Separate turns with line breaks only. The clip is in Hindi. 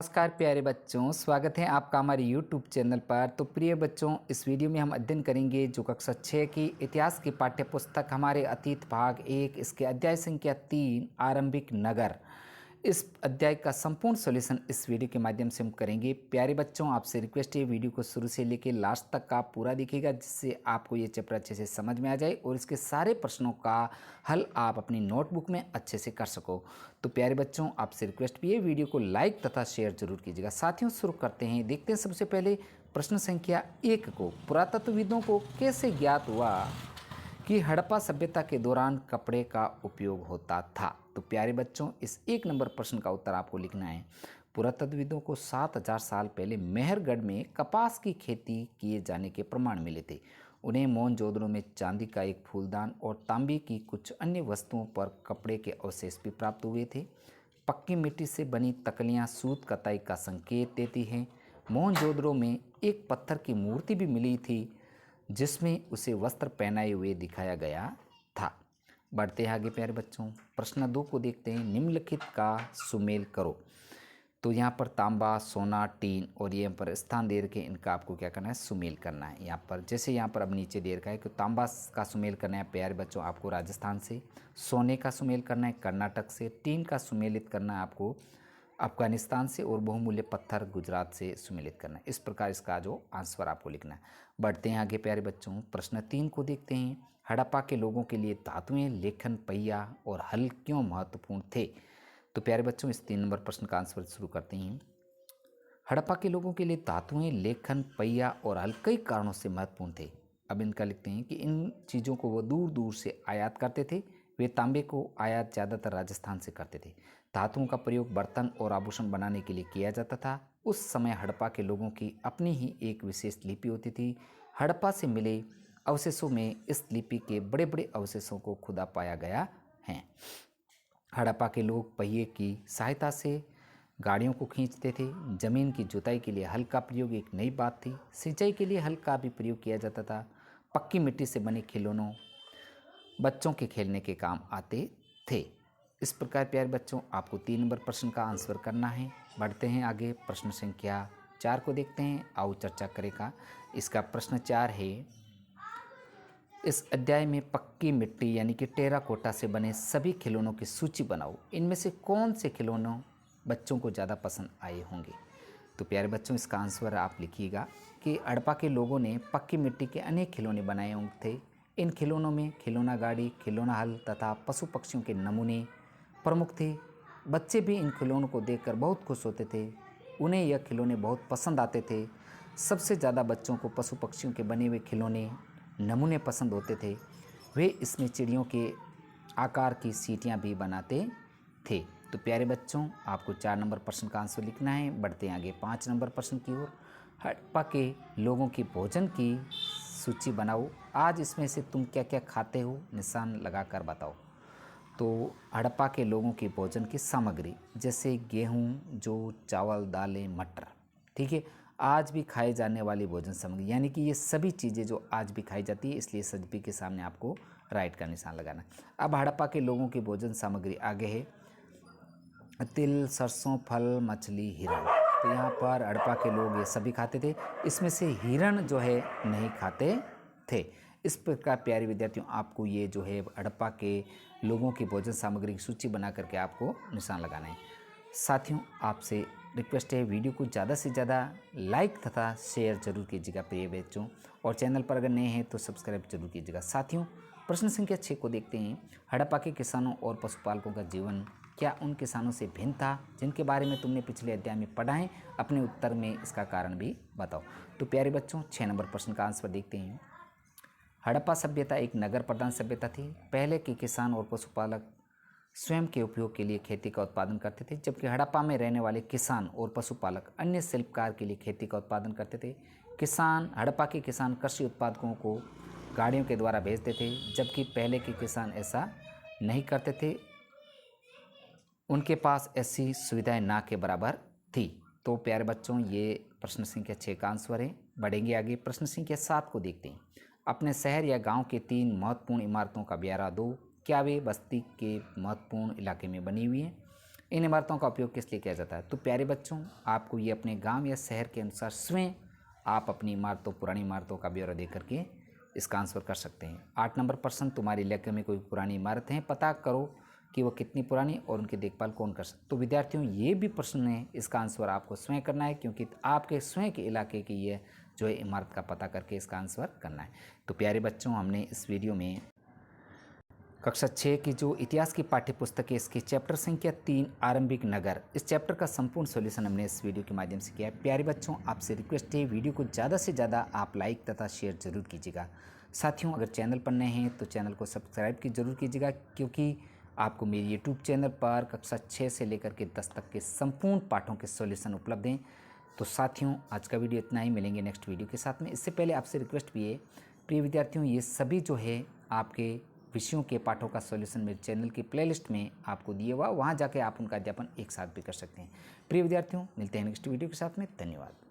नमस्कार प्यारे बच्चों, स्वागत है आपका हमारे यूट्यूब चैनल पर। तो प्रिय बच्चों, इस वीडियो में हम अध्ययन करेंगे जो कक्षा 6 की इतिहास की पाठ्य पुस्तक हमारे अतीत भाग 1 इसके अध्याय संख्या 3 आरंभिक नगर। इस अध्याय का संपूर्ण सॉल्यूशन इस वीडियो के माध्यम से हम करेंगे। प्यारे बच्चों, आपसे रिक्वेस्ट है वीडियो को शुरू से लेकर लास्ट तक का आप पूरा देखिएगा, जिससे आपको ये चैप्टर अच्छे से समझ में आ जाए और इसके सारे प्रश्नों का हल आप अपनी नोटबुक में अच्छे से कर सको। तो प्यारे बच्चों, आपसे रिक्वेस्ट भी है वीडियो को लाइक तथा शेयर जरूर कीजिएगा। साथियों, शुरू करते हैं। देखते हैं सबसे पहले प्रश्न संख्या 1 को। पुरातत्वविदों को कैसे ज्ञात हुआ कि हड़प्पा सभ्यता के दौरान कपड़े का उपयोग होता था? तो प्यारे बच्चों, इस 1 नंबर प्रश्न का उत्तर आपको लिखना है। पुरातत्वविदों को 7000 साल पहले मेहरगढ़ में कपास की खेती किए जाने के प्रमाण मिले थे। उन्हें मोहनजोदड़ो में चांदी का एक फूलदान और तांबे की कुछ अन्य वस्तुओं पर कपड़े के अवशेष भी प्राप्त हुए थे। पक्की मिट्टी से बनी तकलियां सूत कताई का संकेत देती हैं। मोहनजोदड़ो में एक पत्थर की मूर्ति भी मिली थी जिसमें उसे वस्त्र पहनाए हुए दिखाया गया था। बढ़ते हैं आगे प्यारे बच्चों। प्रश्न 2 को देखते हैं। निम्नलिखित का सुमेल करो। तो यहाँ पर तांबा, सोना, टीन और ये पर स्थान दे रखे, इनका आपको क्या करना है? सुमेल करना है। यहाँ पर जैसे यहाँ पर अब नीचे दे रखा है कि तांबा का सुमेल करना है प्यारे बच्चों आपको राजस्थान से, सोने का सुमेल करना है कर्नाटक से, टीन का सुमेलित करना है आपको अफगानिस्तान से और बहुमूल्य पत्थर गुजरात से सुमेलित करना है। इस प्रकार इसका जो आंसर आपको लिखना है। बढ़ते हैं आगे प्यारे बच्चों। प्रश्न 3 को देखते हैं। हड़प्पा के लोगों के लिए धातुएं, लेखन, पहिया और हल क्यों महत्वपूर्ण थे? तो प्यारे बच्चों, इस 3 नंबर प्रश्न का आंसर शुरू करते हैं। हड़प्पा के लोगों के लिए धातुएं, लेखन, पहिया और हल कई कारणों से महत्वपूर्ण थे। अब इनका लिखते हैं कि इन चीज़ों को वो दूर दूर से आयात करते थे। वे तांबे को आयात ज़्यादातर राजस्थान से करते थे। धातुओं का प्रयोग बर्तन और आभूषण बनाने के लिए किया जाता था। उस समय हड़प्पा के लोगों की अपनी ही एक विशेष लिपि होती थी। हड़प्पा से मिले अवशेषों में इस लिपि के बड़े बड़े अवशेषों को खुदा पाया गया है। हड़प्पा के लोग पहिए की सहायता से गाड़ियों को खींचते थे। जमीन की जुताई के लिए हल का प्रयोग एक नई बात थी। सिंचाई के लिए हल का भी प्रयोग किया जाता था। पक्की मिट्टी से बने खिलौनों बच्चों के खेलने के काम आते थे। इस प्रकार प्यारे बच्चों, आपको 3 नंबर प्रश्न का आंसर करना है। बढ़ते हैं आगे। प्रश्न संख्या 4 को देखते हैं। आओ चर्चा करेगा। इसका प्रश्न 4 है। इस अध्याय में पक्की मिट्टी यानी कि टेराकोटा से बने सभी खिलौनों की सूची बनाओ। इनमें से कौन से खिलौनों बच्चों को ज़्यादा पसंद आए होंगे? तो प्यारे बच्चों, इसका आंसर आप लिखिएगा कि हड़प्पा के लोगों ने पक्की मिट्टी के अनेक खिलौने बनाए थे। इन खिलौनों में खिलौना गाड़ी, खिलौना हल तथा पशु पक्षियों के नमूने प्रमुख थे। बच्चे भी इन खिलौनों को देखकर बहुत खुश होते थे। उन्हें यह खिलौने बहुत पसंद आते थे। सबसे ज़्यादा बच्चों को पशु पक्षियों के बने हुए खिलौने नमूने पसंद होते थे। वे इसमें चिड़ियों के आकार की सीटियां भी बनाते थे। तो प्यारे बच्चों, आपको 4 नंबर प्रश्न का आंसर लिखना है। बढ़ते हैं आगे 5 नंबर प्रश्न की ओर। हड़प्पा के लोगों की भोजन की सूची बनाओ। आज इसमें से तुम क्या क्या खाते हो? निशान लगाकर बताओ। तो हड़प्पा के लोगों की भोजन की सामग्री जैसे गेहूँ, जौ, चावल, दालें, मटर, ठीक है, आज भी खाए जाने वाली भोजन सामग्री, यानी कि ये सभी चीज़ें जो आज भी खाई जाती है, इसलिए सभी के सामने आपको राइट का निशान लगाना। अब हड़प्पा के लोगों की भोजन सामग्री आगे है। तिल, सरसों, फल, मछली, हिरण। तो यहाँ पर हड़प्पा के लोग ये सभी खाते थे। इसमें से हिरण जो है नहीं खाते थे। इस प्रकार प्यारे विद्यार्थियों, आपको ये जो है हड़प्पा के लोगों की भोजन सामग्री की सूची बना करके आपको निशान लगाना है। साथियों, आपसे रिक्वेस्ट है वीडियो को ज़्यादा से ज़्यादा लाइक तथा शेयर जरूर कीजिएगा प्रिय बच्चों, और चैनल पर अगर नए हैं तो सब्सक्राइब जरूर कीजिएगा। साथियों, प्रश्न संख्या 6 को देखते हैं। हड़प्पा के किसानों और पशुपालकों का जीवन क्या उन किसानों से भिन्न था जिनके बारे में तुमने पिछले अध्याय में पढ़ा है? अपने उत्तर में इसका कारण भी बताओ। तो प्यारे बच्चों, 6 नंबर प्रश्न का आंसर देखते हैं। हड़प्पा सभ्यता एक नगर प्रधान सभ्यता थी। पहले के किसान और पशुपालक स्वयं के उपयोग के लिए खेती का उत्पादन करते थे, जबकि हड़प्पा में रहने वाले किसान और पशुपालक अन्य शिल्पकार के लिए खेती का उत्पादन करते थे। हड़प्पा के किसान कृषि उत्पादकों को गाड़ियों के द्वारा भेजते थे, जबकि पहले के किसान ऐसा नहीं करते थे। उनके पास ऐसी सुविधाएं ना के बराबर थी। तो प्यारे बच्चों, ये प्रश्न संख्या 6 का आंसर है। बढ़ेंगे आगे। प्रश्न संख्या 7 को देखते हैं। अपने शहर या गांव के 3 महत्वपूर्ण इमारतों का ब्यौरा दो। क्या वे बस्ती के महत्वपूर्ण इलाके में बनी हुई हैं? इन इमारतों का उपयोग किस लिए किया जाता है? तो प्यारे बच्चों, आपको ये अपने गांव या शहर के अनुसार स्वयं आप अपनी इमारतों, पुरानी इमारतों का ब्यौरा दे करके इसका आंसर कर सकते हैं। 8 नंबर प्रश्न, तुम्हारे इलाके में कोई पुरानी इमारत है, पता करो कि वो कितनी पुरानी और उनकी देखभाल कौन कर सकता। तो विद्यार्थियों, ये भी प्रश्न है, इसका आंसर आपको स्वयं करना है, क्योंकि आपके स्वयं के इलाके की ये जो है इमारत का पता करके इसका आंसर करना है। तो प्यारे बच्चों, हमने इस वीडियो में कक्षा 6 की जो इतिहास की पाठ्य पुस्तक है, इसकी चैप्टर संख्या 3 आरंभिक नगर, इस चैप्टर का संपूर्ण सॉल्यूशन हमने इस वीडियो के माध्यम से किया है। प्यारे बच्चों, आपसे रिक्वेस्ट है, वीडियो को ज़्यादा से ज़्यादा आप लाइक तथा शेयर जरूर कीजिएगा। साथियों, अगर चैनल पर नए हैं तो चैनल को सब्सक्राइब की जरूर कीजिएगा, क्योंकि आपको मेरी यूट्यूब चैनल पर कक्षा 6 से लेकर के 10 तक के संपूर्ण पाठों के सॉल्यूशन उपलब्ध हैं। तो साथियों, आज का वीडियो इतना ही, मिलेंगे नेक्स्ट वीडियो के साथ में। इससे पहले आपसे रिक्वेस्ट भी है, प्रिय विद्यार्थियों, ये सभी जो है आपके विषयों के पाठों का सॉल्यूशन मेरे चैनल की प्लेलिस्ट में आपको दिए हुआ, वहाँ जाके आप उनका अध्यापन एक साथ भी कर सकते हैं। प्रिय विद्यार्थियों, मिलते हैं नेक्स्ट वीडियो के साथ में। धन्यवाद।